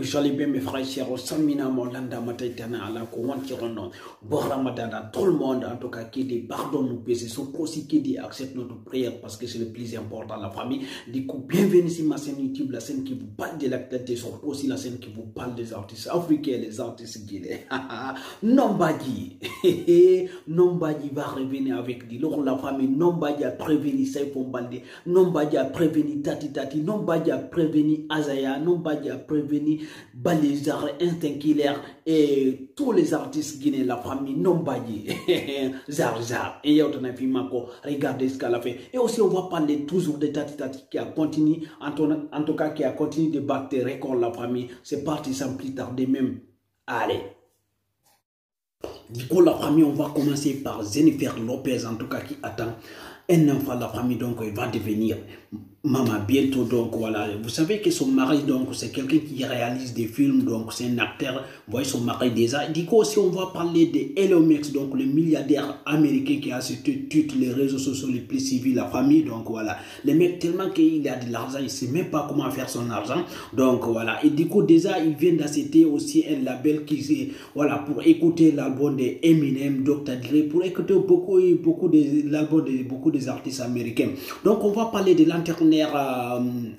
J'allais bien mes frères et sœurs, Samina Molanda Mataitana ala Kouantironon, bon Ramadan à tout le monde, en tout cas qui dit pardon nous péchés, surtout aussi qui dit accepte notre prière parce que c'est le plus important la famille. Du coup, bienvenue sur ma chaîne YouTube, la chaîne qui vous parle de l'actualité, surtout aussi la chaîne qui vous parle des artistes africains, les artistes guinéens. Nombadji, Nombadji va revenir avec dit lors la famille, Nombadji a prévenu Saifou Baldé, Nombadji a prévenu Tati Tati, Nombadji a prévenu Azaya, Nombadji a prévenu Balizar, Instinct Killer et tous les artistes guinéens, la famille Nombadji, Zar, et regardez ce qu'elle a fait. Et aussi on va parler toujours de Tati Tati qui a continué, en tout cas qui a continué de battre des records la famille. C'est parti sans plus tarder même. Allez. Du coup la famille, on va commencer par Jennifer Lopez en tout cas qui attend un enfant la famille, donc il va devenir maman bientôt, donc voilà. Vous savez que son mari, donc c'est quelqu'un qui réalise des films, donc c'est un acteur, vous voyez son mari déjà. Du coup aussi on va parler de Elon Musk, donc le milliardaire américain qui a sur toutes les réseaux sociaux les plus suivis la famille, donc voilà. Le mec tellement qu'il a de l'argent, il ne sait même pas comment faire son argent, donc voilà. Et du coup déjà il vient d'accepter aussi un label qui, voilà, pour écouter l'album de Eminem, Dr. Dre, pour écouter beaucoup de l'album de beaucoup des artistes américains. Donc on va parler de l'internet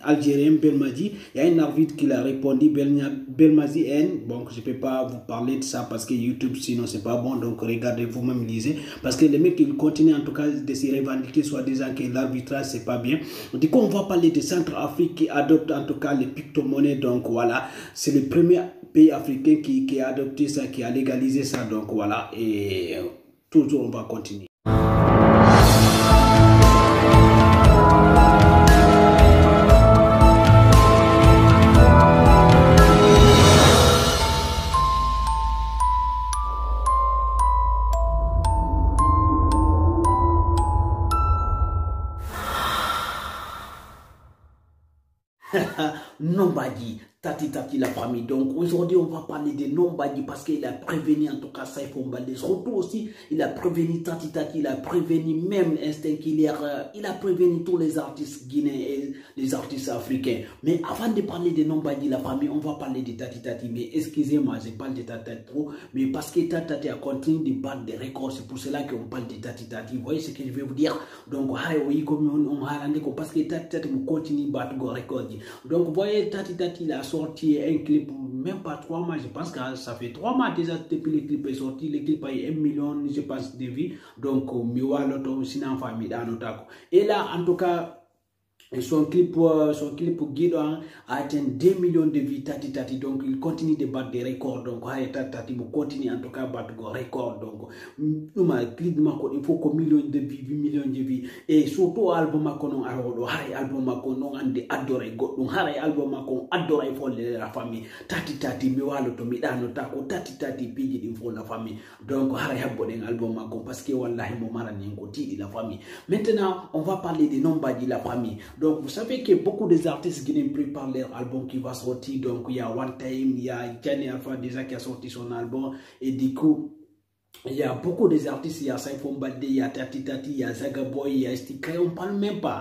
algérien Belmadi. Il y a un arbitre qui l'a répondu, Belmadi N. Bon, je ne peux pas vous parler de ça parce que YouTube, sinon c'est pas bon. Donc regardez vous-même, lisez. Parce que les mecs, ils continuent en tout cas de se revendiquer, soit disant que l'arbitrage, c'est pas bien. Du coup, on va parler de Centrafrique qui adopte en tout cas les crypto-monnaies. Donc voilà, c'est le premier pays africain qui a adopté ça, qui a légalisé ça. Donc voilà, et toujours on va continuer. Nombadji, Tati Tati la famille. Donc aujourd'hui on va parler de Nombadji parce qu'il a prévenu en tout cas Saifou Baldé. Surtout aussi il a prévenu Tati Tati, il a prévenu même Instinct Killer, il a prévenu tous les artistes guinéens et les artistes africains. Mais avant de parler de Nombadji la famille, on va parler de Tati Tati. Mais excusez-moi, je parle de Tati Tati trop, mais parce que Tati Tati a continué de battre des records, c'est pour cela qu'on parle de Tati Tati. Vous voyez ce que je vais vous dire? Donc oui, comme on a rendu compte, parce que Tati Tati continue de battre des records. Donc vous voyez, Tati Tati il a sorti un clip, même pas 3 mois, je pense que ça fait 3 mois déjà depuis le clip est sorti. Le clip a eu 1 million, je pense, de vues. Donc, et là, en tout cas, son clip Guido a atteint 2 millions de vues, Tati Tati. Donc il continue de battre des records. Donc Tati Tati continue en tout cas à battre des records. Donc clip il faut que millions de vues, 8 millions de vues. Et surtout album makonon arodo, album makonon ande adoré godon, album makon adoré pour la famille. Tati Tati mi walo to mi dano tako Tati Tati piji di pour la famille. Donc habboden album makon parce que wallahi mo marani ko tidi la famille. Maintenant, on va parler de Nombadji la famille. Donc, vous savez que beaucoup des artistes guinéens préparent leur album qui va sortir. Donc, il y a One Time, il y a Gianni Alpha déjà qui a sorti son album. Et du coup, il y a beaucoup des artistes, il y a Saifou Baldé, il y a Tati Tati, il y a Zagaboy, il y a Stikray, on ne parle même pas.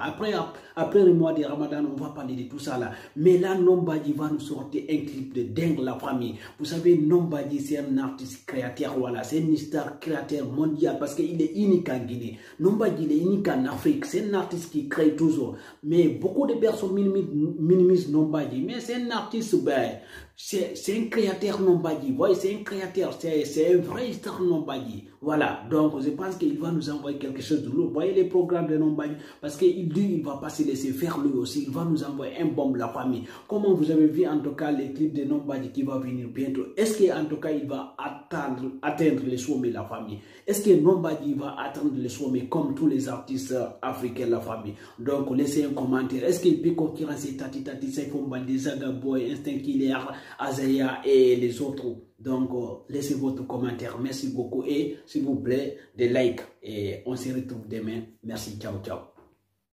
Après le mois de Ramadan, on va parler de tout ça là. Mais là, Nombadji va nous sortir un clip de dingue la famille. Vous savez, Nombadji, c'est un artiste créateur, voilà. C'est une star créateur mondial parce qu'il est unique en Guinée. Nombadji, il est unique en Afrique. C'est un artiste qui crée toujours. Mais beaucoup de personnes minimisent Nombadji. Mais c'est un artiste, ben, c'est un créateur Nombadji. Vous voyez, c'est un créateur, c'est un vrai star Nombadji. Voilà, donc je pense qu'il va nous envoyer quelque chose de lourd. Vous voyez les programmes de Nombadji, parce qu'il dit il ne va pas se laisser faire lui aussi. Il va nous envoyer un bombe la famille. Comment vous avez vu en tout cas les clips de Nombadji qui va venir bientôt? Est-ce qu'en tout cas il va atteindre les sommets la famille? Est-ce que Nombadji va atteindre les sommets comme tous les artistes africains la famille? Donc laissez un commentaire. Est-ce qu'il peut concurrencer Tati Tati, Saifou Baldé, Zagaboy, Instinct Killer, Azaya et les autres? Donc, laissez votre commentaire. Merci beaucoup. Et s'il vous plaît, des likes. Et on se retrouve demain. Merci. Ciao, ciao.